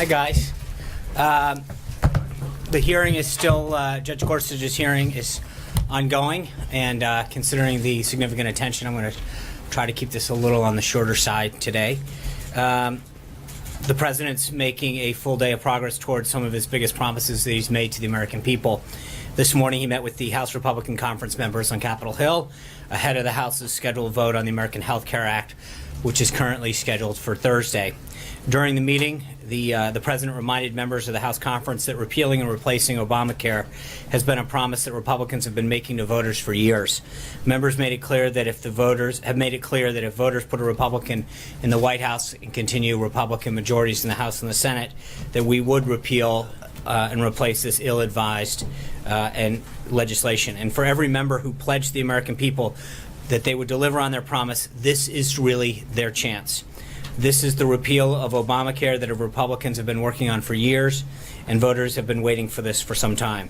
Hi, guys. The hearing is still, Judge Gorsuch's hearing is ongoing, and considering the significant attention, I'm going to try to keep this a little on the shorter side today. The president's making a full day of progress towards some of his biggest promises that he's made to the American people. This morning, he met with the House Republican Conference members on Capitol Hill ahead of the House's scheduled vote on the American Health Care Act, which is currently scheduled for Thursday. During the meeting, the president reminded members of the House conference that repealing and replacing Obamacare has been a promise that Republicans have been making to voters for years. Members made it clear that if voters put a Republican in the White House and continue Republican majorities in the House and the Senate, that we would repeal and replace this ill-advised and legislation. And for every member who pledged the American people that they would deliver on their promise, this is really their chance. This is the repeal of Obamacare that Republicans have been working on for years, and voters have been waiting for this for some time.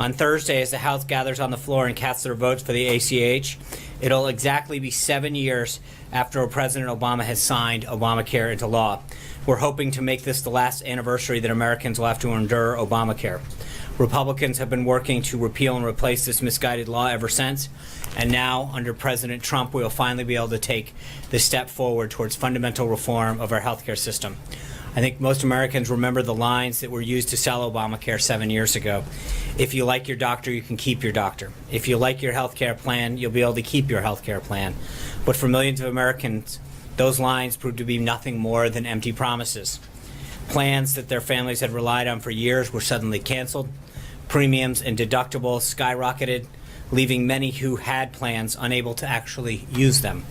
On Thursday, as the House gathers on the floor and casts their votes for the ACH, it'll exactly be 7 years after President Obama has signed Obamacare into law. We're hoping to make this the last anniversary that Americans will have to endure Obamacare. Republicans have been working to repeal and replace this misguided law ever since, and now, under President Trump, we will finally be able to take this step forward towards fundamental reform of our healthcare system. I think most Americans remember the lines that were used to sell Obamacare 7 years ago. If you like your doctor, you can keep your doctor. If you like your health care plan, you'll be able to keep your health care plan. But for millions of Americans, those lines proved to be nothing more than empty promises. Plans that their families had relied on for years were suddenly canceled. Premiums and deductibles skyrocketed, leaving many who had plans unable to actually use them.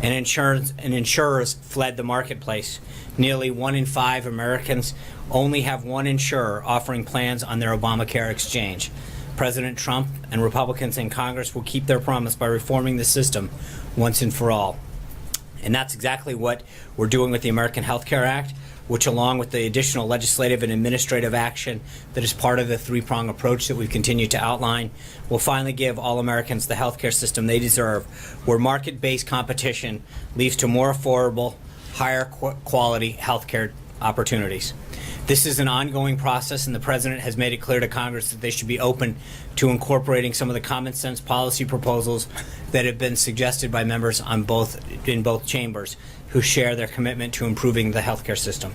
And insurers fled the marketplace. Nearly 1 in 5 Americans only have one insurer offering plans on their Obamacare exchange. President Trump and Republicans in Congress will keep their promise by reforming the system once and for all. And that's exactly what we're doing with the American Health Care Act, which, along with the additional legislative and administrative action that is part of the three-prong approach that we've continued to outline, will finally give all Americans the health care system they deserve, where market-based competition leads to more affordable, higher quality health care opportunities. This is an ongoing process, and the president has made it clear to Congress that they should be open to incorporating some of the common sense policy proposals that have been suggested by members in both chambers who share their commitment to improving the healthcare system.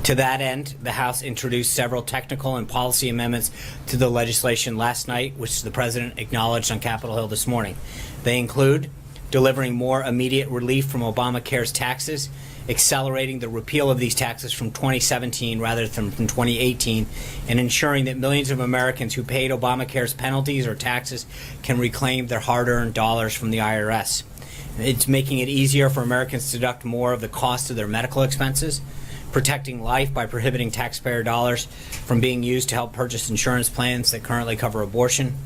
To that end, the House introduced several technical and policy amendments to the legislation last night, which the president acknowledged on Capitol Hill this morning. They include delivering more immediate relief from Obamacare's taxes, accelerating the repeal of these taxes from 2017 rather than from 2018, and ensuring that millions of Americans who paid Obamacare's penalties or taxes can reclaim their hard-earned dollars from the IRS. It's making it easier for Americans to deduct more of the cost of their medical expenses, protecting life by prohibiting taxpayer dollars from being used to help purchase insurance plans that currently cover abortion,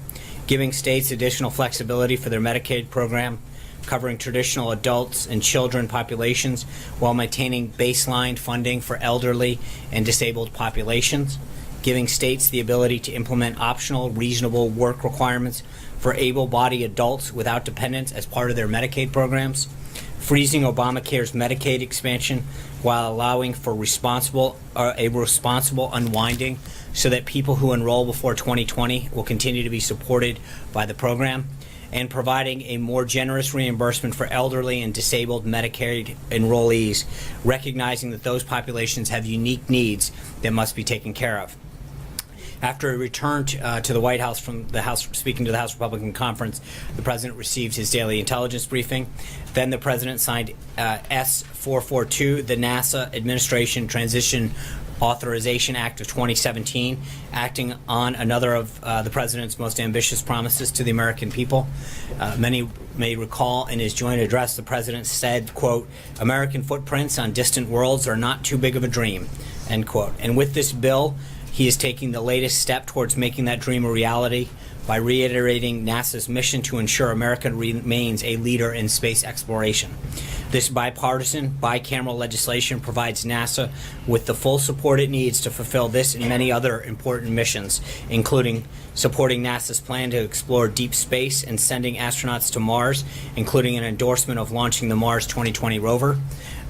giving states additional flexibility for their Medicaid program, covering traditional adults and children populations while maintaining baseline funding for elderly and disabled populations, giving states the ability to implement optional, reasonable work requirements for able-bodied adults without dependents as part of their Medicaid programs, freezing Obamacare's Medicaid expansion while allowing for a responsible unwinding so that people who enroll before 2020 will continue to be supported by the program, and providing a more generous reimbursement for elderly and disabled Medicaid enrollees, recognizing that those populations have unique needs that must be taken care of. After he returned to the White House from the House, speaking to the House Republican Conference, the president received his daily intelligence briefing. Then the president signed S-442, the NASA Administration Transition Authorization Act of 2017, acting on another of the president's most ambitious promises to the American people. Many may recall in his joint address, the president said, quote, "American footprints on distant worlds are not too big of a dream," end quote. And with this bill, he is taking the latest step towards making that dream a reality by reiterating NASA's mission to ensure America remains a leader in space exploration. This bipartisan, bicameral legislation provides NASA with the full support it needs to fulfill this and many other important missions, including supporting NASA's plan to explore deep space and sending astronauts to Mars, including an endorsement of launching the Mars 2020 rover,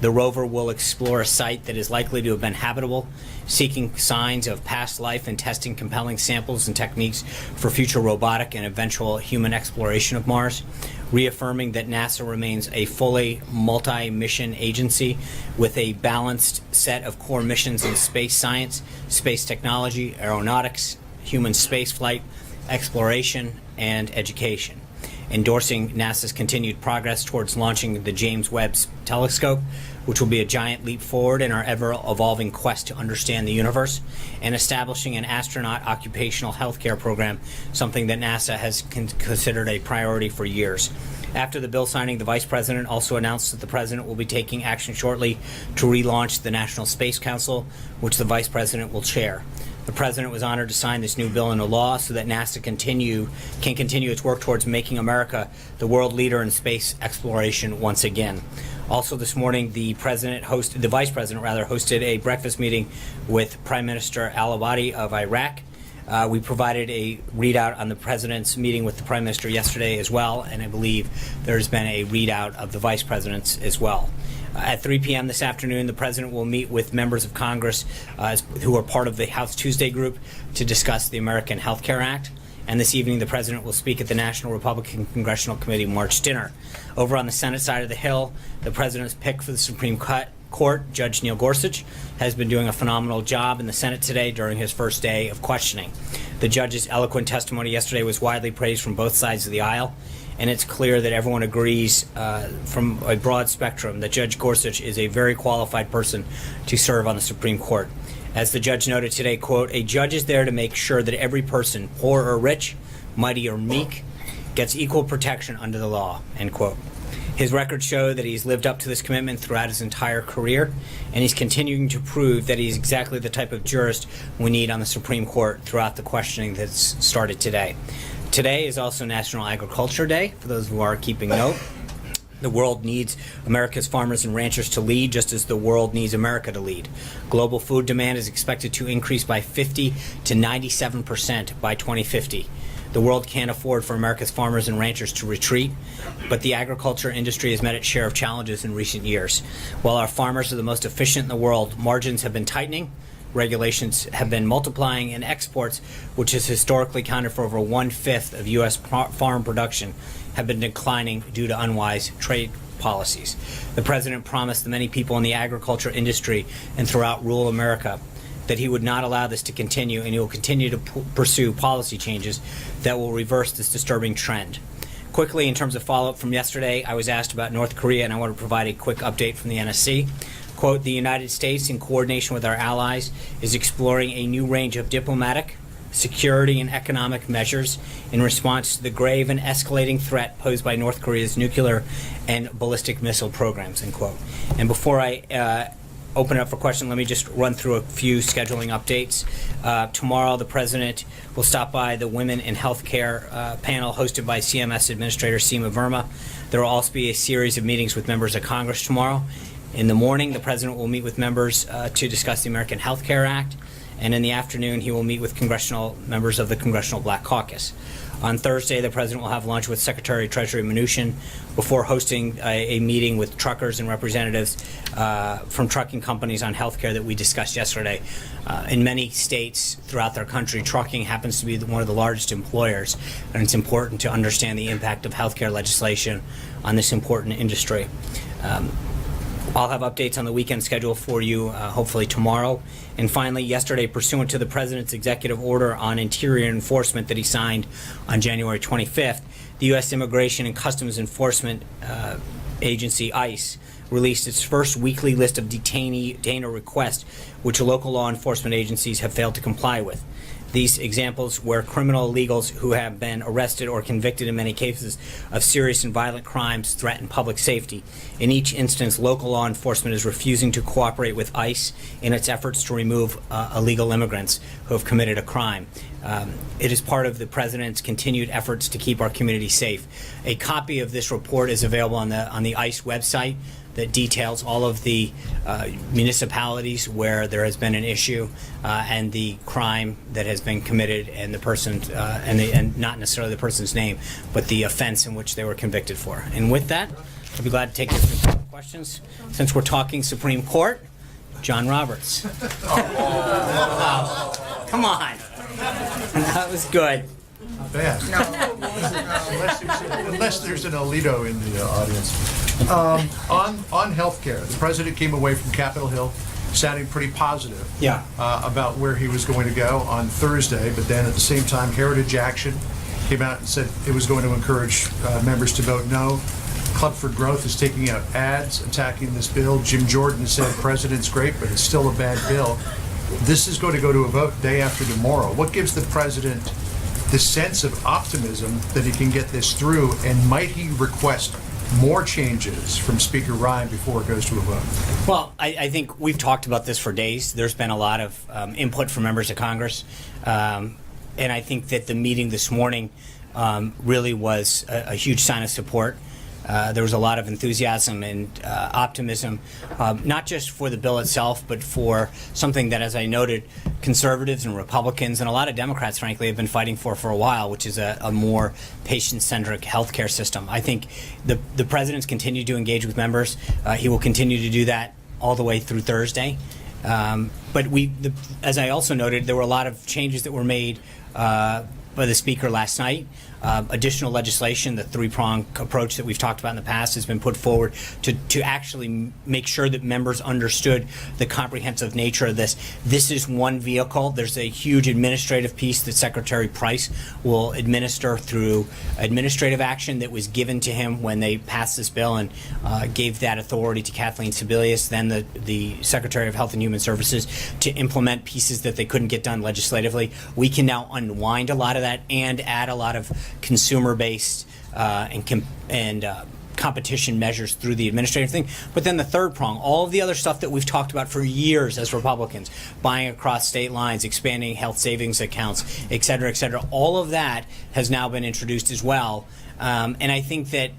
The rover will explore a site that is likely to have been habitable, seeking signs of past life and testing compelling samples and techniques for future robotic and eventual human exploration of Mars, reaffirming that NASA remains a fully multi-mission agency with a balanced set of core missions in space science, space technology, aeronautics, human spaceflight, exploration, and education. Endorsing NASA's continued progress towards launching the James Webb Telescope, which will be a giant leap forward in our ever-evolving quest to understand the universe, and establishing an astronaut occupational health care program, something that NASA has considered a priority for years. After the bill signing, the Vice President also announced that the President will be taking action shortly to relaunch the National Space Council, which the Vice President will chair. The President was honored to sign this new bill into law so that NASA can continue its work towards making America the world leader in space exploration once again. Also this morning, the Vice President hosted a breakfast meeting with Prime Minister al-Abadi of Iraq. We provided a readout on the President's meeting with the Prime Minister yesterday as well, and I believe there's been a readout of the Vice President's as well. At 3 p.m. this afternoon, the President will meet with members of Congress who are part of the House Tuesday group to discuss the American Health Care Act. And this evening, the President will speak at the National Republican Congressional Committee March dinner. Over on the Senate side of the Hill, the President's pick for the Supreme Court, Judge Neil Gorsuch, has been doing a phenomenal job in the Senate today during his first day of questioning. The judge's eloquent testimony yesterday was widely praised from both sides of the aisle, and it's clear that everyone agrees from a broad spectrum that Judge Gorsuch is a very qualified person to serve on the Supreme Court. As the judge noted today, quote, "A judge is there to make sure that every person, poor or rich, mighty or meek, gets equal protection under the law," end quote. His records show that he's lived up to this commitment throughout his entire career, and he's continuing to prove that he's exactly the type of jurist we need on the Supreme Court throughout the questioning that's started today. Today is also National Agriculture Day, for those who are keeping note. The world needs America's farmers and ranchers to lead, just as the world needs America to lead. Global food demand is expected to increase by 50 to 97% by 2050. The world can't afford for America's farmers and ranchers to retreat, but the agriculture industry has met its share of challenges in recent years. While our farmers are the most efficient in the world, margins have been tightening, regulations have been multiplying, and exports, which has historically accounted for over 1/5 of U.S. farm production, have been declining due to unwise trade policies. The President promised the many people in the agriculture industry and throughout rural America that he would not allow this to continue, and he will continue to pursue policy changes that will reverse this disturbing trend. Quickly, in terms of follow-up from yesterday, I was asked about North Korea, and I want to provide a quick update from the NSC. Quote, "The United States, in coordination with our allies, is exploring a new range of diplomatic, security, and economic measures in response to the grave and escalating threat posed by North Korea's nuclear and ballistic missile programs," end quote. And before I open it up for questions, let me just run through a few scheduling updates. Tomorrow, the President will stop by the Women in Healthcare panel hosted by CMS Administrator Seema Verma. There will also be a series of meetings with members of Congress tomorrow. In the morning, the President will meet with members to discuss the American Health Care Act, and in the afternoon, he will meet with members of the Congressional Black Caucus. On Thursday, the President will have lunch with Secretary of Treasury Mnuchin before hosting a meeting with truckers and representatives from trucking companies on health care that we discussed yesterday. In many states throughout their country, trucking happens to be one of the largest employers, and it's important to understand the impact of health care legislation on this important industry. I'll have updates on the weekend schedule for you, hopefully tomorrow. And finally, yesterday, pursuant to the President's executive order on interior enforcement that he signed on January 25th, the U.S. Immigration and Customs Enforcement Agency, ICE, released its first weekly list of detainer requests, which local law enforcement agencies have failed to comply with. These examples were criminal illegals who have been arrested or convicted in many cases of serious and violent crimes threaten public safety. In each instance, local law enforcement is refusing to cooperate with ICE in its efforts to remove illegal immigrants who have committed a crime. It is part of the President's continued efforts to keep our community safe. A copy of this report is available on the ICE website that details all of the municipalities where there has been an issue and the crime that has been committed and the person and not necessarily the person's name, but the offense in which they were convicted for. And with that, I'll be glad to take your questions. questions? Since we're talking Supreme Court, John Roberts. Come on. That was good. Not bad. Unless there's an Alito in the audience. On healthcare, the president came away from Capitol Hill sounding pretty positive about where he was going to go on Thursday, but then at the same time, Heritage Action came out and said it was going to encourage members to vote no. Club for Growth is taking out ads attacking this bill. Jim Jordan said president's great, but it's still a bad bill. This is going to go to a vote day after tomorrow. What gives the president the sense of optimism that he can get this through, and might he request more changes from Speaker Ryan before it goes to a vote? Well, I think we've talked about this for days. There's been a lot of input from members of Congress, and I think that the meeting this morning really was a huge sign of support. There was a lot of enthusiasm and optimism, not just for the bill itself, but for something that, as I noted, conservatives and Republicans and a lot of Democrats, frankly, have been fighting for a while, which is a more patient-centric healthcare system. I think the president's continued to engage with members. He will continue to do that all the way through Thursday. But as I also noted, there were a lot of changes that were made by the Speaker last night. Additional legislation, the three-prong approach that we've talked about in the past, has been put forward to actually make sure that members understood the comprehensive nature of this. This is one vehicle. There's a huge administrative piece that Secretary Price will administer through administrative action that was given to him when they passed this bill and gave that authority to Kathleen Sebelius, then the Secretary of Health and Human Services, to implement pieces that they couldn't get done legislatively. We can now unwind a lot of that and add a lot of consumer-based and competition measures through the administrative thing. But then the third prong, all of the other stuff that we've talked about for years as Republicans, buying across state lines, expanding health savings accounts, et cetera, all of that has now been introduced as well. And I think that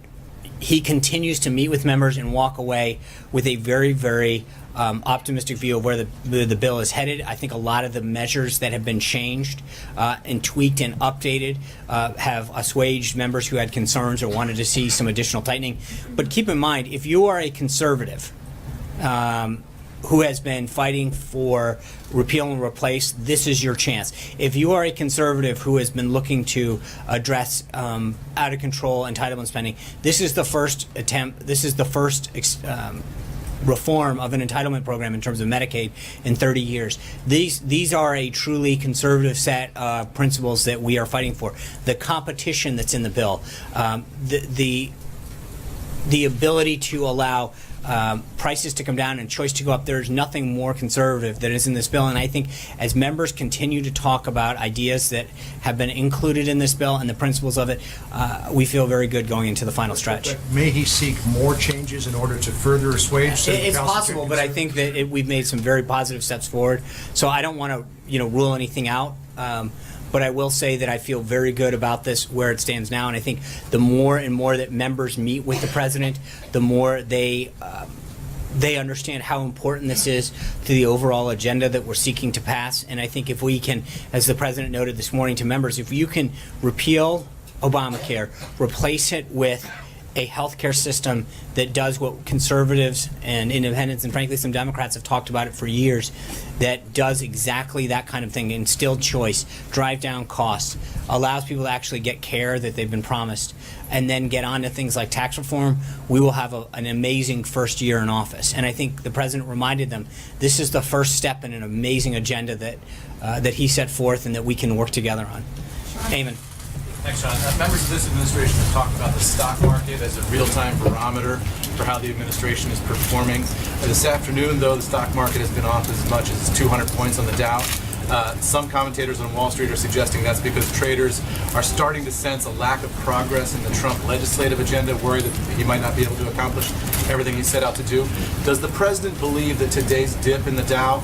he continues to meet with members and walk away with a very, very optimistic view of where the bill is headed. I think a lot of the measures that have been changed and tweaked and updated have assuaged members who had concerns or wanted to see some additional tightening. But keep in mind, if you are a conservative who has been fighting for repeal and replace, this is your chance. If you are a conservative who has been looking to address out of control entitlement spending, this is the first attempt. This is the first reform of an entitlement program in terms of Medicaid in 30 years. These are a truly conservative set of principles that we are fighting for. The competition that's in the bill, the ability to allow prices to come down and choice to go up. There's nothing more conservative that is in this bill, and I think as members continue to talk about ideas that have been included in this bill and the principles of it, we feel very good going into the final stretch. But may he seek more changes in order to further assuage? It's possible, but I think that we've made some very positive steps forward. So I don't want to rule anything out. But I will say that I feel very good about this where it stands now, and I think the more and more that members meet with the president, the more they understand how important this is to the overall agenda that we're seeking to pass. And I think if we can, as the president noted this morning to members, if you can repeal Obamacare, replace it with a healthcare system that does what conservatives and independents and frankly some Democrats have talked about it for years, that does exactly that kind of thing, instill choice, drive down costs, allows people to actually get care that they've been promised, and then get on to things like tax reform, we will have an amazing first year in office. And I think the president reminded them this is the first step in an amazing agenda that he set forth and that we can work together on. Eamon. Thanks, John. Members of this administration have talked about the stock market as a real-time barometer for how the administration is performing. This afternoon, though, the stock market has been off as much as 200 points on the Dow. Some commentators on Wall Street are suggesting that's because traders are starting to sense a lack of progress in the Trump legislative agenda, worried that he might not be able to accomplish everything he set out to do. Does the president believe that today's dip in the Dow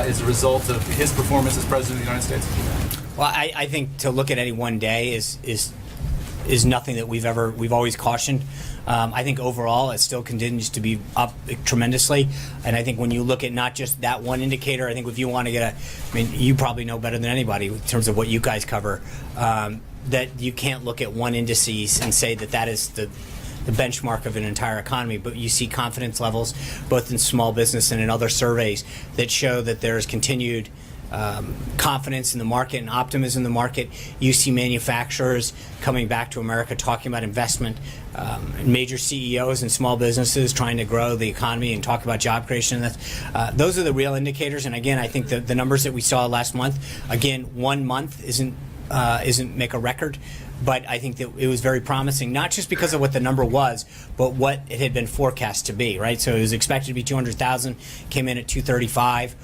is a result of his performance as president of the United States? Well, I think to look at any one day is nothing that we've always cautioned. I think overall it still continues to be up tremendously, and I think when you look at not just that one indicator, I think if you want to get you probably know better than anybody in terms of what you guys cover, that you can't look at one indices and say that is the benchmark of an entire economy, but you see confidence levels both in small business and in other surveys that show that there is continued confidence in the market and optimism in the market. You see manufacturers coming back to America talking about investment, major CEOs and small businesses trying to grow the economy and talk about job creation. Those are the real indicators. And again, I think the numbers that we saw last month, again, 1 month isn't make a record. But I think that it was very promising, not just because of what the number was, but what it had been forecast to be, right? So it was expected to be 200,000, came in at 235.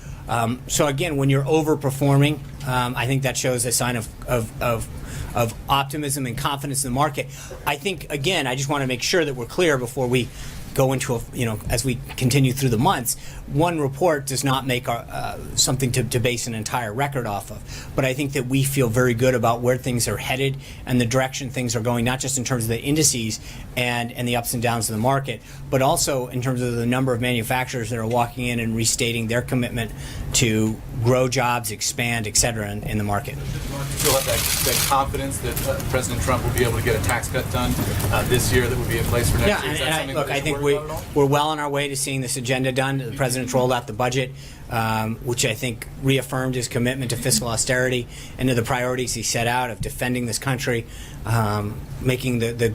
So again, when you're overperforming, I think that shows a sign of optimism and confidence in the market. I think, again, I just want to make sure that we're clear before we go into as we continue through the months. One report does not make something to base an entire record off of. But I think that we feel very good about where things are headed and the direction things are going, not just in terms of the indices and the ups and downs of the market, but also in terms of the number of manufacturers that are walking in and restating their commitment to grow jobs, expand, et cetera, in the market. Do you feel like that confidence that President Trump will be able to get a tax cut done this year that would be in place for next year? I think we're well on our way to seeing this agenda done. The president's rolled out the budget, which I think reaffirmed his commitment to fiscal austerity and to the priorities he set out of defending this country, making the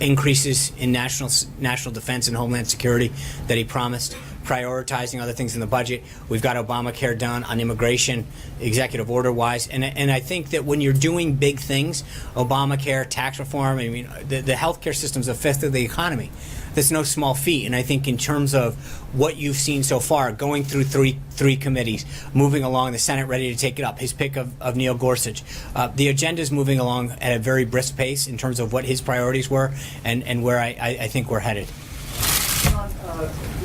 increases in national defense and homeland security that he promised, prioritizing other things in the budget. We've got Obamacare done on immigration, executive order-wise, and I think that when you're doing big things, Obamacare, tax reform, I mean, the healthcare system's a fifth of the economy. That's no small feat, and I think in terms of what you've seen so far, going through three committees, moving along, the Senate ready to take it up, his pick of Neil Gorsuch, the agenda is moving along at a very brisk pace in terms of what his priorities were and where I think we're headed. Sean,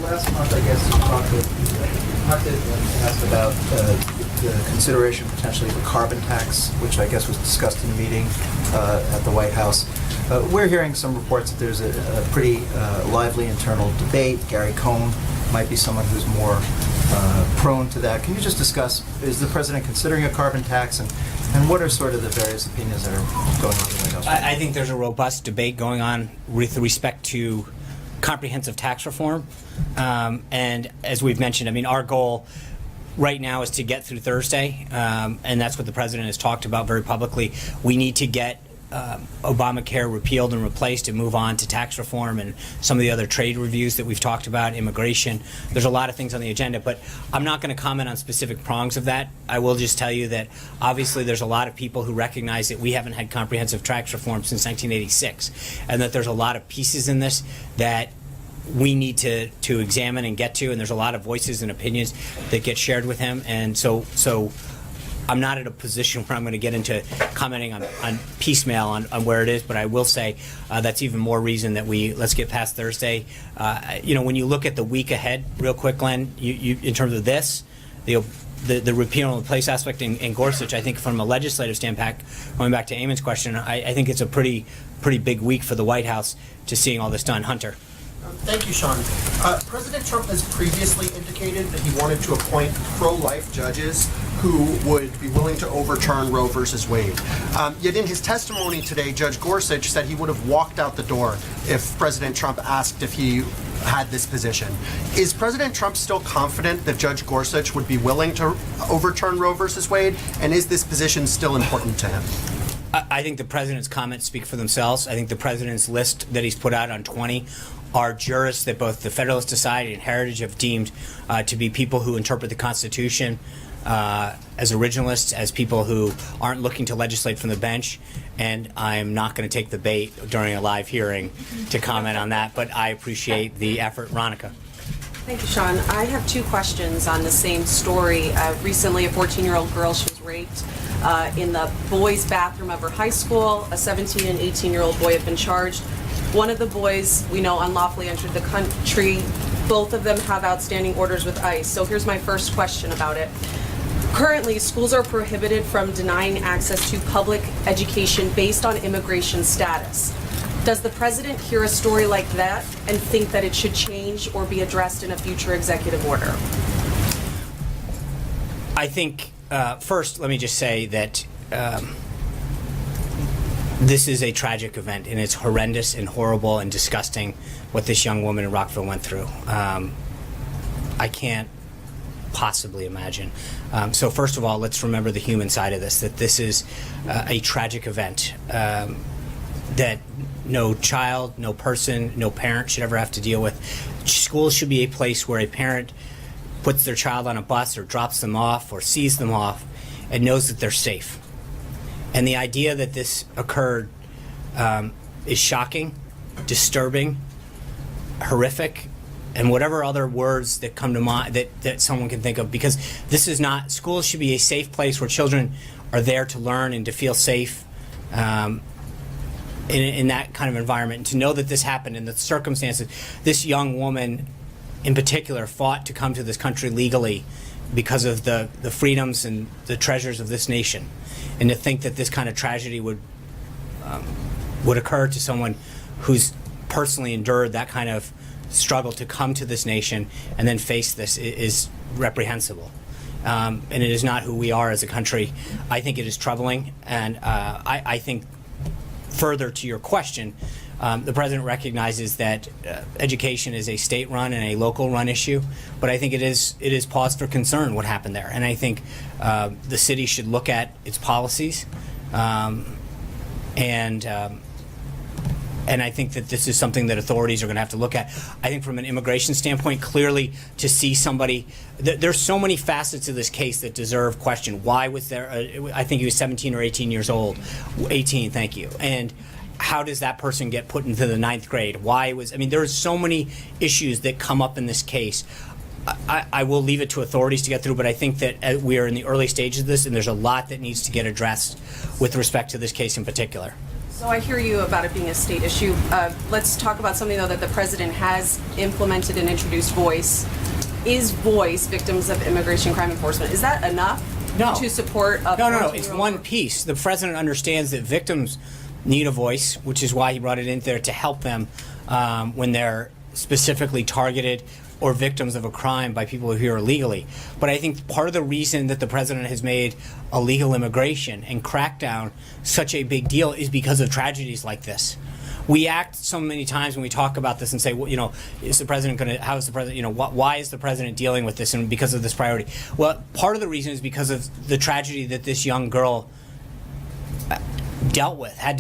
last month, I guess, you talked and asked about the consideration potentially of a carbon tax, which I guess was discussed in a meeting at the White House. We're hearing some reports that there's a pretty lively internal debate. Gary Cohn might be someone who's more prone to that. Can you just discuss, is the president considering a carbon tax, and what are sort of the various opinions that are going on in the White House? I think there's a robust debate going on with respect to comprehensive tax reform. And as we've mentioned, I mean, our goal right now is to get through Thursday, and that's what the president has talked about very publicly. We need to get Obamacare repealed and replaced and move on to tax reform and some of the other trade reviews that we've talked about, immigration. There's a lot of things on the agenda, but I'm not going to comment on specific prongs of that. I will just tell you that obviously there's a lot of people who recognize that we haven't had comprehensive tax reform since 1986, and that there's a lot of pieces in this that we need to examine and get to, and there's a lot of voices and opinions that get shared with him, and so I'm not in a position where I'm going to get into commenting on piecemeal on where it is, but I will say that's even more reason that let's get past Thursday. When you look at the week ahead, real quick, Glenn, you in terms of this, the repeal and replace aspect in Gorsuch, I think from a legislative standpoint, going back to Eamon's question, I think it's a pretty big week for the White House to seeing all this done. Hunter. Thank you, Sean. President Trump has previously indicated that he wanted to appoint pro-life judges who would be willing to overturn Roe versus Wade. Yet in his testimony today, Judge Gorsuch said he would have walked out the door if President Trump asked if he had this position. Is President Trump still confident that Judge Gorsuch would be willing to overturn Roe versus Wade? And is this position still important to him? I think the president's comments speak for themselves. I think the president's list that he's put out on 20 are jurists that both the Federalist Society and Heritage have deemed to be people who interpret the Constitution as originalists, as people who aren't looking to legislate from the bench. And I'm not going to take the bait during a live hearing to comment on that, but I appreciate the effort. Ronica. Thank you, Sean. I have two questions on the same story. Recently, a 14-year-old girl, she was raped in the boys' bathroom of her high school. A 17 and 18-year-old boy have been charged. One of the boys, we know, unlawfully entered the country. Both of them have outstanding orders with ICE. So here's my first question about it. Currently, schools are prohibited from denying access to public education based on immigration status. Does the president hear a story like that and think that it should change or be addressed in a future executive order? I think, first, let me just say that this is a tragic event, and it's horrendous and horrible and disgusting what this young woman in Rockville went through. I can't possibly imagine. So first of all, let's remember the human side of this, that this is a tragic event that no child, no person, no parent should ever have to deal with. Schools should be a place where a parent puts their child on a bus or drops them off or sees them off and knows that they're safe. And the idea that this occurred is shocking, disturbing, horrific, and whatever other words that come to mind that someone can think of, because this is not, schools should be a safe place where children are there to learn and to feel safe in that kind of environment. And to know that this happened in the circumstances, this young woman in particular fought to come to this country legally because of the freedoms and the treasures of this nation. And to think that this kind of tragedy would occur to someone who's personally endured that kind of struggle to come to this nation and then face this is reprehensible. And it is not who we are as a country. I think it is troubling, and I think further to your question, the president recognizes that education is a state-run and a local-run issue, but I think it is cause for concern what happened there. And I think the city should look at its policies, and I think that this is something that authorities are going to have to look at. I think from an immigration standpoint, clearly to see somebody, there's so many facets of this case that deserve question. Why was there, I think he was 17 or 18 years old. 18, thank you. And how does that person get put into the 9th grade? There's so many issues that come up in this case. I will leave it to authorities to get through, but I think that we are in the early stages of this, and there's a lot that needs to get addressed with respect to this case in particular. So I hear you about it being a state issue. Let's talk about something, though, that the president has implemented and introduced, VOICE. Is VOICE, Victims of Immigration Crime Enforcement, is that enough to support a No. It's one piece. The president understands that victims need a voice, which is why he brought it in there to help them when they're specifically targeted or victims of a crime by people who are here illegally. But I think part of the reason that the president has made illegal immigration and crackdown such a big deal is because of tragedies like this. We act so many times when we talk about this and say, well, is the president going to, how is the president, why is the president dealing with this and because of this priority? Well, part of the reason is because of the tragedy that this young girl dealt with, had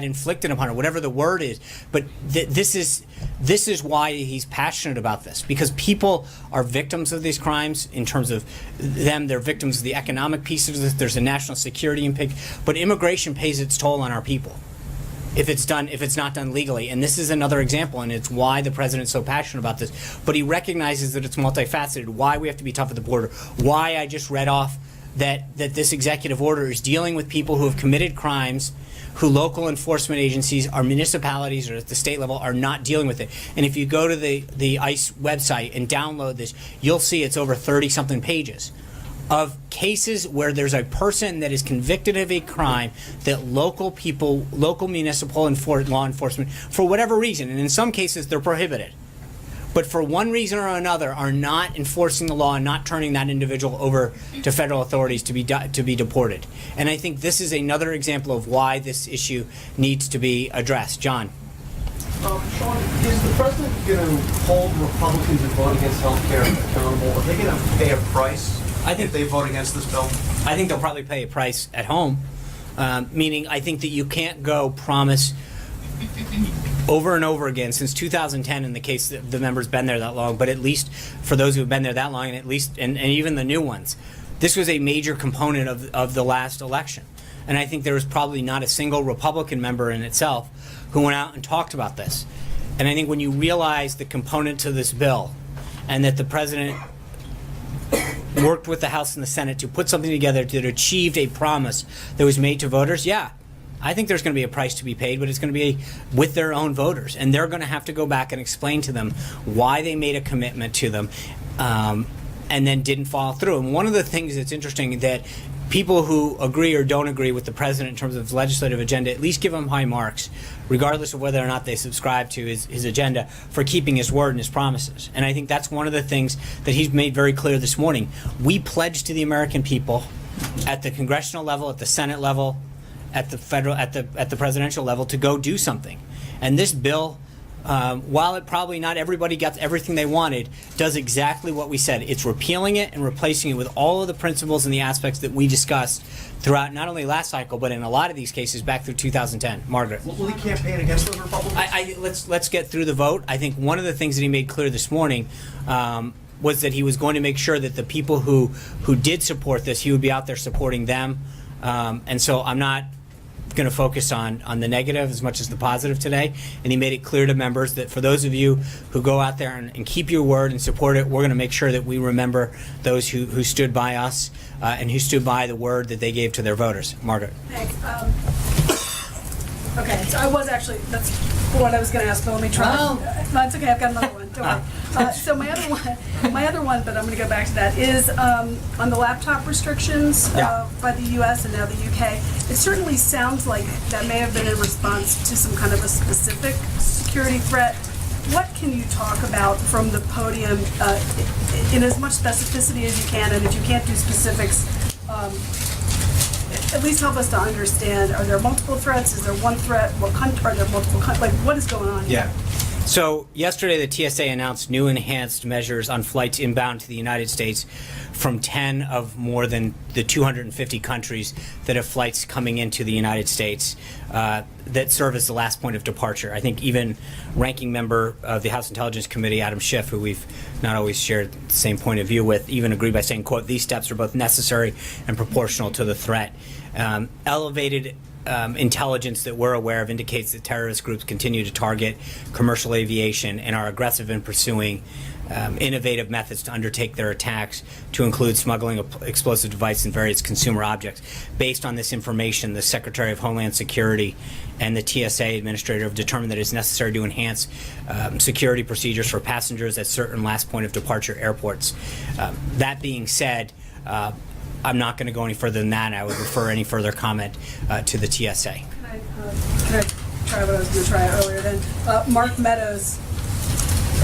inflicted upon her, whatever the word is. But this is why he's passionate about this, because people are victims of these crimes in terms of them. They're victims of the economic piece of this. There's a national security impact, but immigration pays its toll on our people if it's not done legally. And this is another example, and it's why the president's so passionate about this. But he recognizes that it's multifaceted, why we have to be tough at the border, why I just read off that this executive order is dealing with people who have committed crimes, who local enforcement agencies or municipalities or at the state level are not dealing with it. And if you go to the ICE website and download this, you'll see it's over 30-something pages of cases where there's a person that is convicted of a crime that local people, local municipal law enforcement, for whatever reason, and in some cases they're prohibited, but for one reason or another are not enforcing the law and not turning that individual over to federal authorities to be deported. And I think this is another example of why this issue needs to be addressed. John. Sean, is the president going to hold Republicans who vote against health care accountable? Are they going to pay a price if they vote against this bill? I think they'll probably pay a price at home, meaning I think that you can't go promise over and over again since 2010 in the case that the member's been there that long, but at least for those who have been there that long, and at least and even the new ones, this was a major component of the last election. And I think there was probably not a single Republican member in itself who went out and talked about this. And I think when you realize the component to this bill and that the president worked with the House and the Senate to put something together that achieved a promise that was made to voters, I think there's going to be a price to be paid, but it's going to be with their own voters. And they're going to have to go back and explain to them why they made a commitment to them and then didn't follow through. And one of the things that's interesting that people who agree or don't agree with the president in terms of his legislative agenda at least give him high marks, regardless of whether or not they subscribe to his agenda, for keeping his word and his promises. And I think that's one of the things that he's made very clear this morning. We pledged to the American people at the congressional level, at the Senate level, at the presidential level to go do something. And this bill, while it probably not everybody gets everything they wanted, does exactly what we said. It's repealing it and replacing it with all of the principles and the aspects that we discussed throughout not only last cycle, but in a lot of these cases back through 2010. Margaret. Will he campaign against those Republicans? Let's get through the vote. I think one of the things that he made clear this morning was that he was going to make sure that the people who did support this, he would be out there supporting them. And so I'm not going to focus on the negative as much as the positive today. And he made it clear to members that for those of you who go out there and keep your word and support it, we're going to make sure that we remember those who stood by us and who stood by the word that they gave to their voters. Margaret. Thanks. Okay, so that's what I was going to ask, but let me try. Oh. That's okay, I've got another one. Don't worry. So my other one, but I'm going to go back to that, is on the laptop restrictions by the U.S. and now the U.K. It certainly sounds like that may have been in response to some kind of a specific security threat. What can you talk about from the podium in as much specificity as you can, and if you can't do specifics, at least help us to understand, are there multiple threats? Is there one threat? What are there multiple like what is going on here? So yesterday the TSA announced new enhanced measures on flights inbound to the United States from 10 of more than the 250 countries that have flights coming into the United States that serve as the last point of departure. I think even ranking member of the House Intelligence Committee, Adam Schiff, who we've not always shared the same point of view with, even agreed by saying, quote, "These steps are both necessary and proportional to the threat." Elevated intelligence that we're aware of indicates that terrorist groups continue to target commercial aviation and are aggressive in pursuing innovative methods to undertake their attacks, to include smuggling of explosive devices and various consumer objects. Based on this information, the Secretary of Homeland Security and the TSA administrator have determined that it's necessary to enhance security procedures for passengers at certain last point of departure airports. That being said, I'm not going to go any further than that. I would refer any further comment to the TSA. Can I try what I was going to try earlier then? Mark Meadows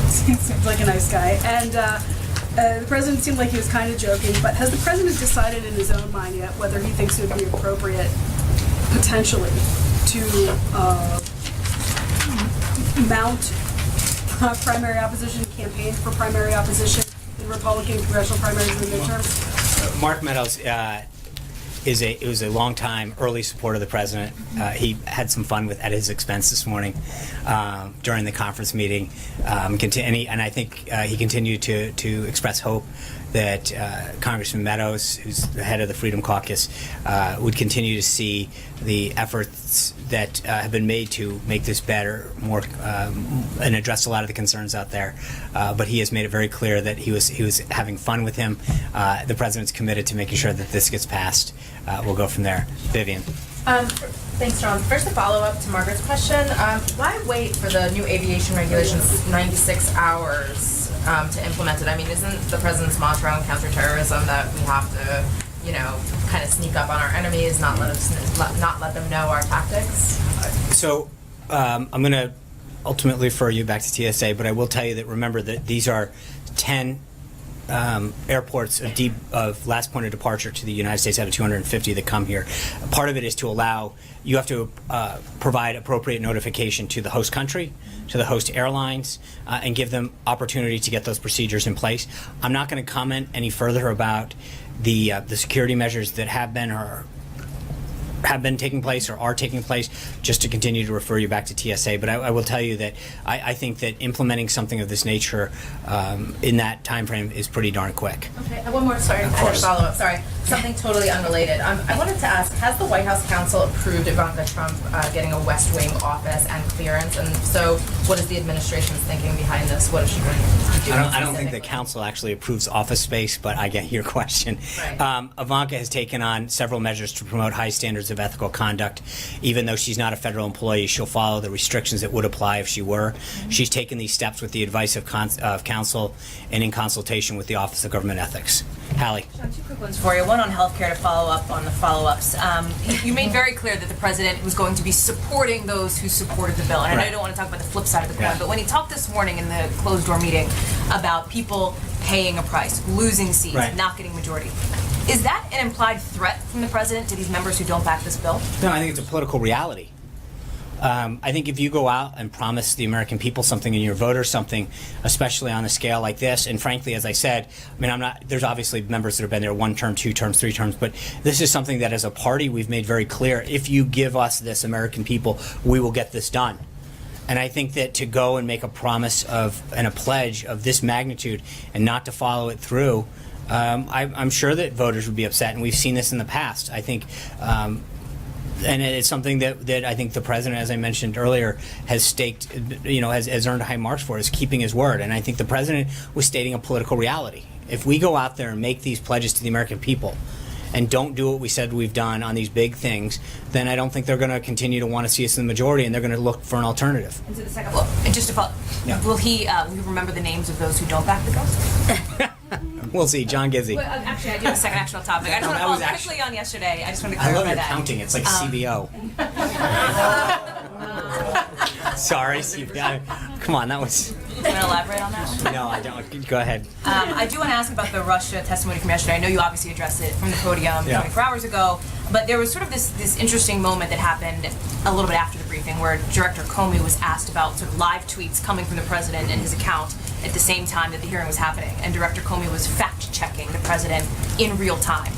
seems like a nice guy, and the president seemed like he was kind of joking, but has the president decided in his own mind yet whether he thinks it would be appropriate potentially to mount primary opposition, campaign for primary opposition in Republican congressional primaries in the midterms? Mark Meadows was a long-time early supporter of the president. He had some fun at his expense this morning during the conference meeting, and I think he continued to express hope that Congressman Meadows, who's the head of the Freedom Caucus, would continue to see the efforts that have been made to make this better, more, and address a lot of the concerns out there. But he has made it very clear that he was having fun with him. The president's committed to making sure that this gets passed. We'll go from there. Vivian. Thanks, John. First, a follow-up to Margaret's question. Why wait for the new aviation regulations 96 hours to implement it? I mean, isn't the president's mantra on counterterrorism that we have to, kind of sneak up on our enemies, not let them know our tactics? So I'm going to ultimately refer you back to TSA, but I will tell you that remember that these are 10 airports of last point of departure to the United States out of 250 that come here. Part of it is to allow, you have to provide appropriate notification to the host country, to the host airlines, and give them opportunity to get those procedures in place. I'm not going to comment any further about the security measures that have been taking place or are taking place, just to continue to refer you back to TSA. But I will tell you that I think that implementing something of this nature in that time frame is pretty darn quick. Okay, one more, sorry, I had a follow-up, sorry. Something totally unrelated. I wanted to ask, has the White House counsel approved Ivanka Trump getting a West Wing office and clearance? And so what is the administration's thinking behind this? What is she going to do? I don't think the council actually approves office space, but I get your question. Right. Ivanka has taken on several measures to promote high standards of ethical conduct. Even though she's not a federal employee, she'll follow the restrictions that would apply if she were. Mm-hmm. She's taken these steps with the advice of counsel and in consultation with the Office of Government Ethics. Hallie. Sean, two quick ones for you. One on healthcare to follow up on the follow-ups. You made very clear that the president was going to be supporting those who supported the bill. And I know you don't want to talk about the flip side of the coin, but when he talked this morning in the closed-door meeting about people paying a price, losing seats, not getting majority, is that an implied threat from the president to these members who don't back this bill? No, I think it's a political reality. I think if you go out and promise the American people something and your voters something, especially on a scale like this, and frankly, as I said, I mean, there's obviously members that have been there 1 term, 2 terms, 3 terms, but this is something that as a party we've made very clear. If you give us this, American people, we will get this done. And I think that to go and make a promise and a pledge of this magnitude and not to follow it through, I'm sure that voters would be upset, and we've seen this in the past. I think, and it's something that I think the president, as I mentioned earlier, has staked, has earned high marks for, is keeping his word. And I think the president was stating a political reality. If we go out there and make these pledges to the American people and don't do what we said we've done on these big things, then I don't think they're going to continue to want to see us in the majority, and they're going to look for an alternative. And so the second, and just to follow, will he remember the names of those who don't back the bill? We'll see. John Gizzi. Well, actually, I do have a second actual topic. I just want to follow quickly on yesterday. I just want to I clarify love your that. counting. It's like CBO. Sorry, CBO. Come on, that was... Do you want to elaborate on that one? No, I don't. Go ahead. I do want to ask about the Russia testimony from yesterday. I know you obviously addressed it from the podium 24 hours ago, but there was sort of this interesting moment that happened a little bit after the briefing where Director Comey was asked about sort of live tweets coming from the president and his account at the same time that the hearing was happening. And Director Comey was fact-checking the president in real time,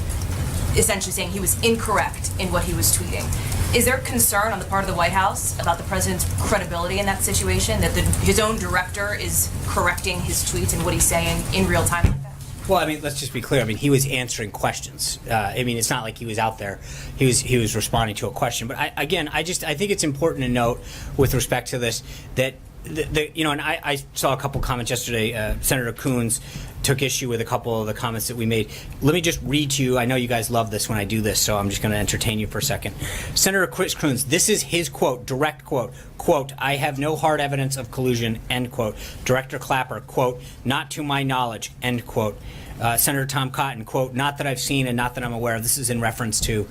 essentially saying he was incorrect in what he was tweeting. Is there concern on the part of the White House about the president's credibility in that situation, that his own director is correcting his tweets and what he's saying in real time like that? Well, I mean, let's just be clear. I mean, he was answering questions. I mean, it's not like he was out there. He was responding to a question. But I think it's important to note with respect to this that and I saw a couple comments yesterday. Senator Coons took issue with a couple of the comments that we made. Let me just read to you. I know you guys love this when I do this, so I'm just going to entertain you for a second. Senator Chris Coons, this is his quote, direct quote, "I have no hard evidence of collusion," end quote. Director Clapper, quote, "not to my knowledge," end quote. Senator Tom Cotton, quote, "not that I've seen and not that I'm aware of." This is in reference to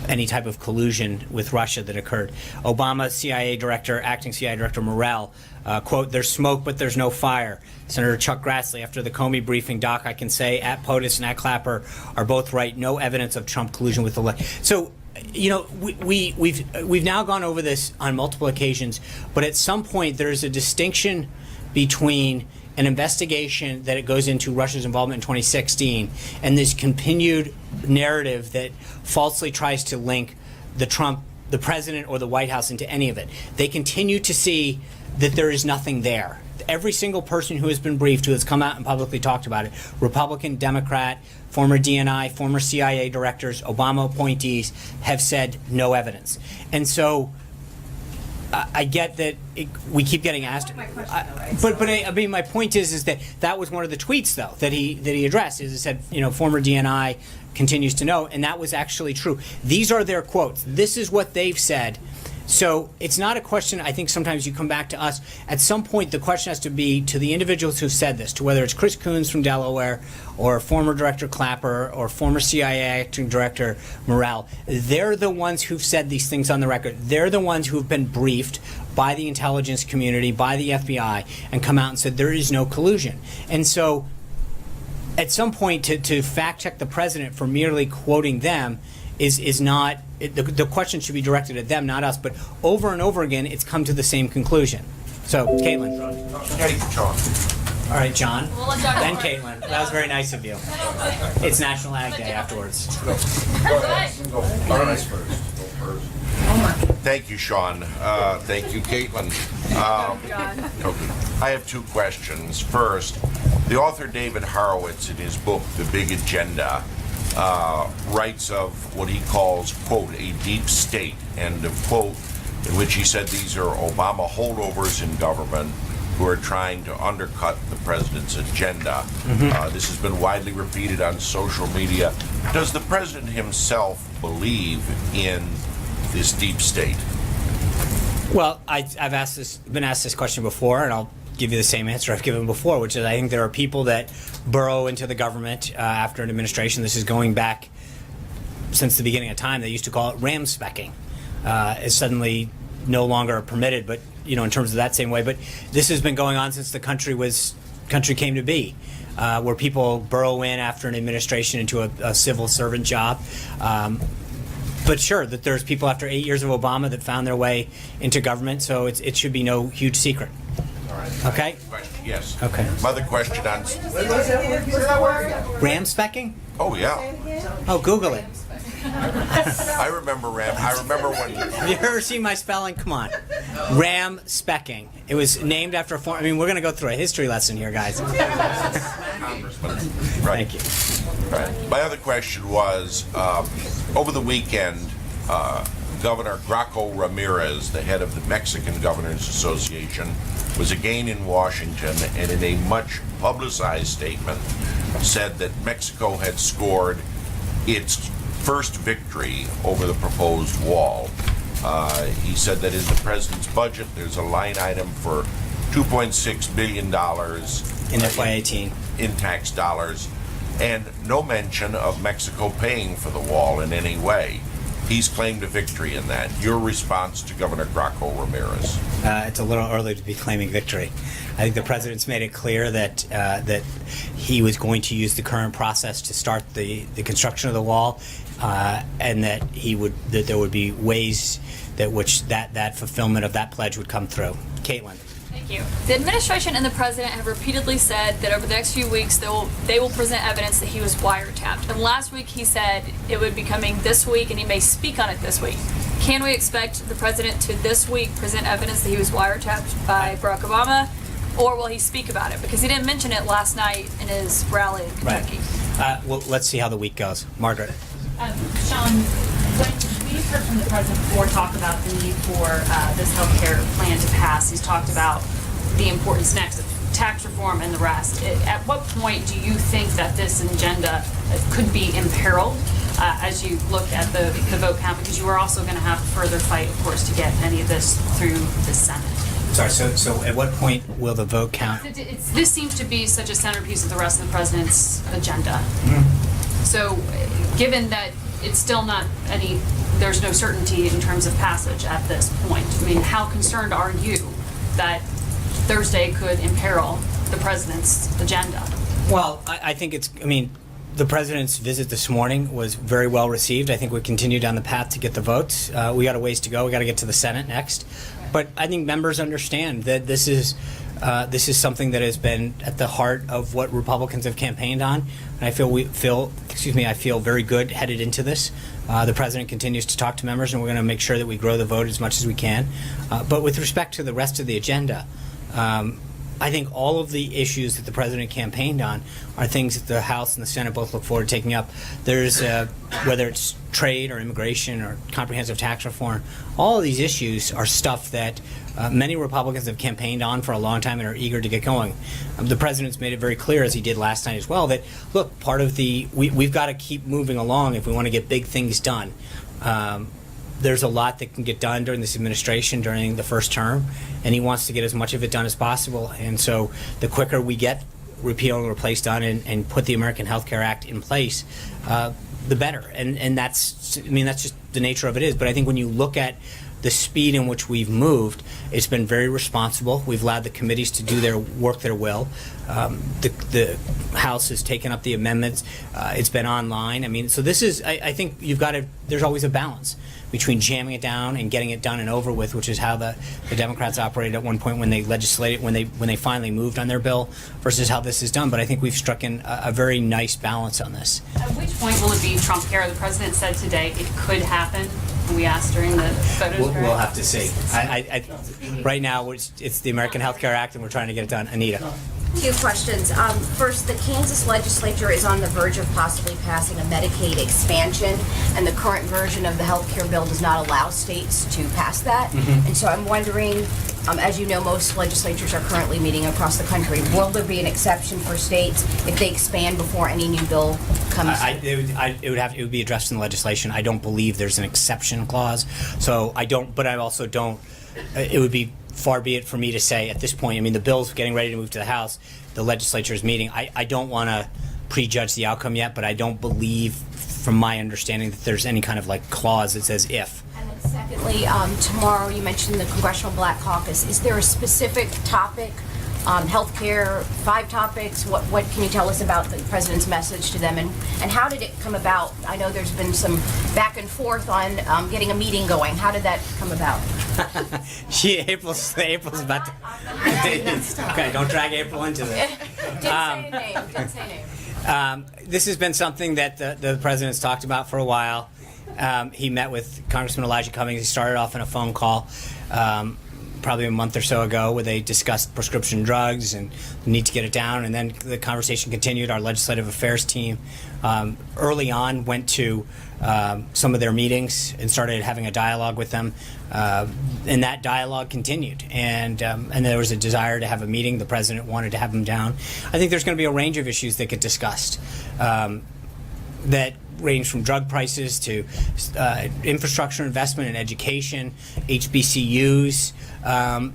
any type of collusion with Russia that occurred. Obama CIA Director, Acting CIA Director Morell, quote, "there's smoke but there's no fire." Senator Chuck Grassley, after the Comey briefing, "Doc, I can say at POTUS and at Clapper are both right. No evidence of Trump collusion with the left." So, we've now gone over this on multiple occasions, but at some point there's a distinction between an investigation that it goes into Russia's involvement in 2016 and this continued narrative that falsely tries to link the president or the White House into any of it. They continue to see that there is nothing there. Every single person who has been briefed, who has come out and publicly talked about it, Republican, Democrat, former DNI, former CIA directors, Obama appointees, have said no evidence. And so I get that we keep getting asked, but I mean, my point is that was one of the tweets though that he addressed. Is it said, former DNI continues to know, and that was actually true. These are their quotes. This is what they've said. So it's not a question. I think sometimes you come back to us. At some point, the question has to be to the individuals who've said this, to whether it's Chris Coons from Delaware or former Director Clapper or former CIA Acting Director Morell. They're the ones who've said these things on the record. They're the ones who've been briefed by the intelligence community, by the FBI, and come out and said there is no collusion. And so at some point to fact check the president for merely quoting them is not, the question should be directed at them, not us. But over and over again, it's come to the same conclusion. So, Caitlin. All right, John. Then Caitlin. That was very nice of you. It's National Ag Day afterwards. Thank you, Sean. Thank you, Caitlin. I have two questions. First, the author David Horowitz, in his book, The Big Agenda, writes of what he calls, quote, a deep state, end of quote, in which he said these are Obama holdovers in government who are trying to undercut the president's agenda. This has been widely repeated on social media. Does the president himself believe in this deep state? Well, I've been asked this question before, and I'll give you the same answer I've given before, which is I think there are people that burrow into the government after an administration. This is going back since the beginning of time. They used to call it ram specking. It's suddenly no longer permitted, but in terms of that same way. But this has been going on since the country came to be, where people burrow in after an administration into a civil servant job. But sure, that there's people after 8 years of Obama that found their way into government, so it should be no huge secret. All right. Okay? Yes. Okay. Mother question on. Ram specking? Oh, yeah. Oh, Google it. I remember Ram. I remember when. Have you ever seen my spelling? Come on. Ram specking. It was named after a form. I mean, we're going to go through a history lesson here, guys. Right. Thank you. Right. My other question was, over the weekend, Governor Graco Ramirez, the head of the Mexican Governors Association, was again in Washington and in a much publicized statement said that Mexico had scored its first victory over the proposed wall. He said that in the president's budget there's a line item for $2.6 billion in FY18 in tax dollars, and no mention of Mexico paying for the wall in any way. He's claimed a victory in that. Your response to Governor Graco Ramirez? It's a little early to be claiming victory. I think the president's made it clear that that he was going to use the current process to start the construction of the wall, and that there would be ways that fulfillment of that pledge would come through. Caitlin. Thank you. The administration and the president have repeatedly said that over the next few weeks they will present evidence that he was wiretapped. And last week he said it would be coming this week and he may speak on it this week. Can we expect the president to this week present evidence that he was wiretapped by Barack Obama, or will he speak about it? Because he didn't mention it last night in his rally in Kentucky. Right. Well, let's see how the week goes. Margaret. Sean, when we've heard from the president before talk about the need for this health care plan to pass, he's talked about the importance next of tax reform and the rest. At what point do you think that this agenda could be imperiled as you look at the vote count? Because you are also going to have a further fight, of course, to get any of this through the Senate. Sorry, so at what point will the vote count? This seems to be such a centerpiece of the rest of the president's agenda. So given that it's still not there's no certainty in terms of passage at this point, I mean, how concerned are you that Thursday could imperil the president's agenda? Well, I think the president's visit this morning was very well received. I think we continue down the path to get the votes. We got a ways to go. We got to get to the Senate next. But I think members understand that this is something that has been at the heart of what Republicans have campaigned on, and I feel very good headed into this. The president continues to talk to members, and we're going to make sure that we grow the vote as much as we can. But with respect to the rest of the agenda, I think all of the issues that the president campaigned on are things that the House and the Senate both look forward to taking up. There's whether it's trade or immigration or comprehensive tax reform, all of these issues are stuff that many Republicans have campaigned on for a long time and are eager to get going. The president's made it very clear, as he did last night as well, that look, part of we've got to keep moving along if we want to get big things done. There's a lot that can get done during this administration, during the first term, and he wants to get as much of it done as possible. And so the quicker we get repeal and replace done and put the American Health Care Act in place, the better. And that's just the nature of it is. But I think when you look at the speed in which we've moved, it's been very responsible. We've allowed the committees to do their will. The House has taken up the amendments. It's been online. So this is, I think there's always a balance between jamming it down and getting it done and over with, which is how the Democrats operated at one point when they legislated, when they finally moved on their bill, versus how this is done. But I think we've struck in a very nice balance on this. At which point will it be Trump care? The president said today it could happen. We asked during the voters' We'll have to see. Right now, it's the American Health Care Act, and we're trying to get it done. Anita. Two questions. First, the Kansas legislature is on the verge of possibly passing a Medicaid expansion, and the current version of the health care bill does not allow states to pass that. And so I'm wondering, as you know, most legislatures are currently meeting across the country. Will there be an exception for states if they expand before any new bill comes? It would be addressed in the legislation. I don't believe there's an exception clause. So I don't. But I also don't. It would be far be it for me to say at this point. I mean, the bill's getting ready to move to the House. The legislature is meeting. I don't want to prejudge the outcome yet, but I don't believe, from my understanding, that there's any kind of like clause that says if. And then secondly, tomorrow you mentioned the Congressional Black Caucus. Is there a specific topic, healthcare, 5 topics? What can you tell us about the president's message to them, and how did it come about? I know there's been some back and forth on getting a meeting going. How did that come about? April's about to. Okay, don't drag April into this. Didn't say a name. Didn't say a name. This has been something that the president's talked about for a while. He met with Congressman Elijah Cummings. He started off in a phone call probably a month or so ago where they discussed prescription drugs and the need to get it down, and then the conversation continued. Our legislative affairs team early on went to some of their meetings and started having a dialogue with them, and that dialogue continued, and there was a desire to have a meeting. The president wanted to have them down. I think there's going to be a range of issues that get discussed that range from drug prices to infrastructure investment and education, HBCUs.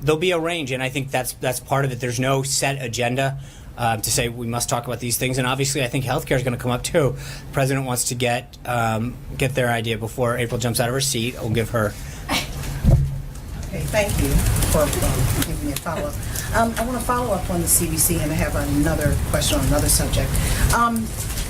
There'll be a range, and I think that's part of it. There's no set agenda to say we must talk about these things, and obviously I think healthcare is going to come up too. The president wants to get their idea before April jumps out of her seat. I'll give her. Okay, thank you for giving me a follow-up. I want to follow up on the CBC, and I have another question on another subject.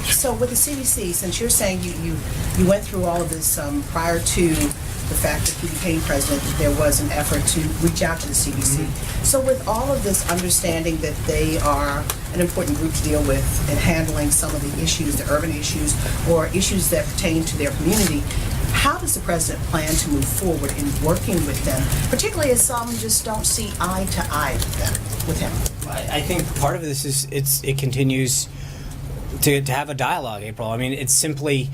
So with the CBC, since you're saying you went through all of this prior to the fact that he became president, there was an effort to reach out to the CBC. So with all of this understanding that they are an important group to deal with in handling some of the issues, the urban issues, or issues that pertain to their community, how does the president plan to move forward in working with them, particularly as some just don't see eye to eye with him? I think part of this is it continues to have a dialogue, April. I mean, it's simply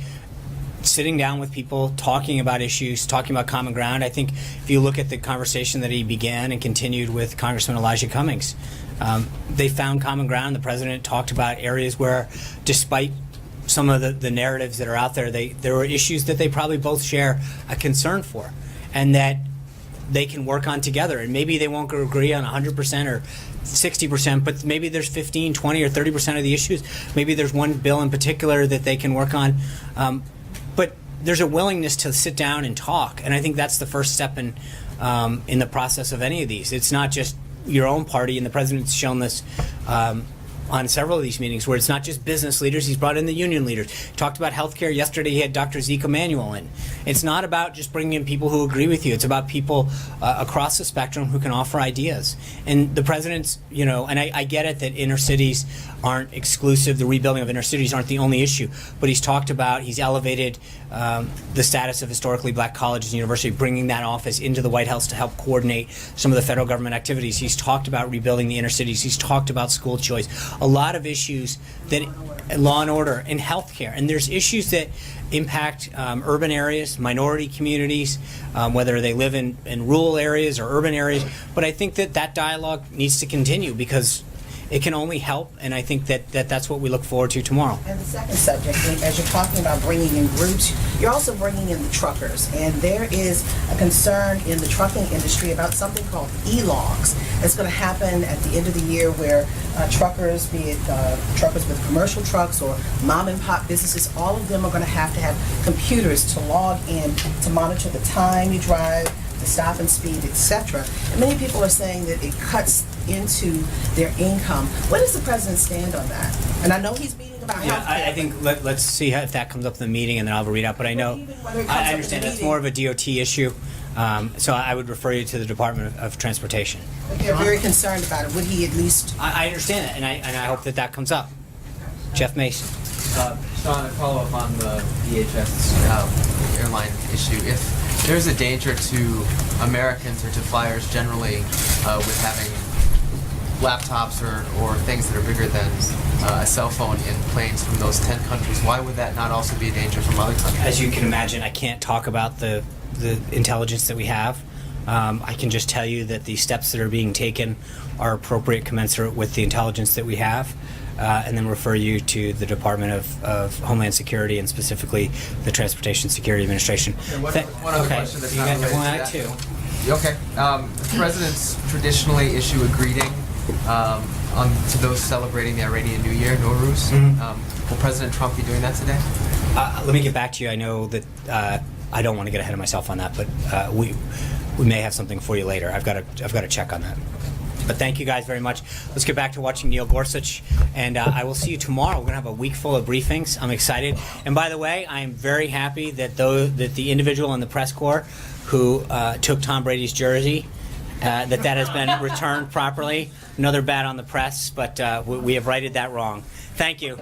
sitting down with people, talking about issues, talking about common ground. I think if you look at the conversation that he began and continued with Congressman Elijah Cummings, they found common ground. The president talked about areas where, despite some of the narratives that are out there, there were issues that they probably both share a concern for, and that they can work on together. And maybe they won't agree on 100% or 60%, but maybe there's 15, 20, or 30% of the issues. Maybe there's one bill in particular that they can work on. But there's a willingness to sit down and talk, and I think that's the first step in the process of any of these. It's not just your own party, and the president's shown this on several of these meetings, where it's not just business leaders. He's brought in the union leaders. He talked about healthcare. Yesterday he had Dr. Zeke Emanuel in. It's not about just bringing in people who agree with you. It's about people across the spectrum who can offer ideas. And the president's, and I get it that inner cities aren't exclusive. The rebuilding of inner cities aren't the only issue. But he's elevated the status of historically black colleges and universities, bringing that office into the White House to help coordinate some of the federal government activities. He's talked about rebuilding the inner cities. He's talked about school choice. A lot of issues that law and order and healthcare, and there's issues that impact urban areas, minority communities, whether they live in rural areas or urban areas. But I think that dialogue needs to continue because it can only help, and I think that's what we look forward to tomorrow. And the second subject, as you're talking about bringing in groups, you're also bringing in the truckers, and there is a concern in the trucking industry about something called e-logs that's going to happen at the end of the year, where truckers, be it truckers with commercial trucks or mom and pop businesses, all of them are going to have computers to log in to monitor the time you drive, the stop and speed, etc. And many people are saying that it cuts into their income. Where does the president stand on that? And I know he's meeting about health care. I think let's see if that comes up in the meeting, and then I'll read out. But I know I understand that's more of a DOT issue, so I would refer you to the Department of Transportation. But they're very concerned about it. Would he at least? I understand that, and I hope that comes up. Jeff Mason. Sean, a follow-up on the DHS airline issue. If there's a danger to Americans or to flyers generally with having laptops or things that are bigger than a cell phone in planes from those 10 countries, why would that not also be a danger from other countries? As you can imagine, I can't talk about the intelligence that we have. I can just tell you that the steps that are being taken are appropriate, commensurate with the intelligence that we have. and then refer you to the Department of Homeland Security and specifically the Transportation Security Administration. One other question that's you not got related one to out that. too. Okay. Presidents traditionally issue a greeting to those celebrating the Iranian New Year, Nowruz. Will President Trump be doing that today? Let me get back to you. I know that I don't want to get ahead of myself on that, but we may have something for you later. I've got to check on that. But thank you guys very much. Let's get back to watching Neil Gorsuch, and I will see you tomorrow. We're going to have a week full of briefings. I'm excited. And by the way, I am very happy that the individual in the press corps who took Tom Brady's jersey, that has been returned properly. Another bad on the press, but we have righted that wrong. Thank you.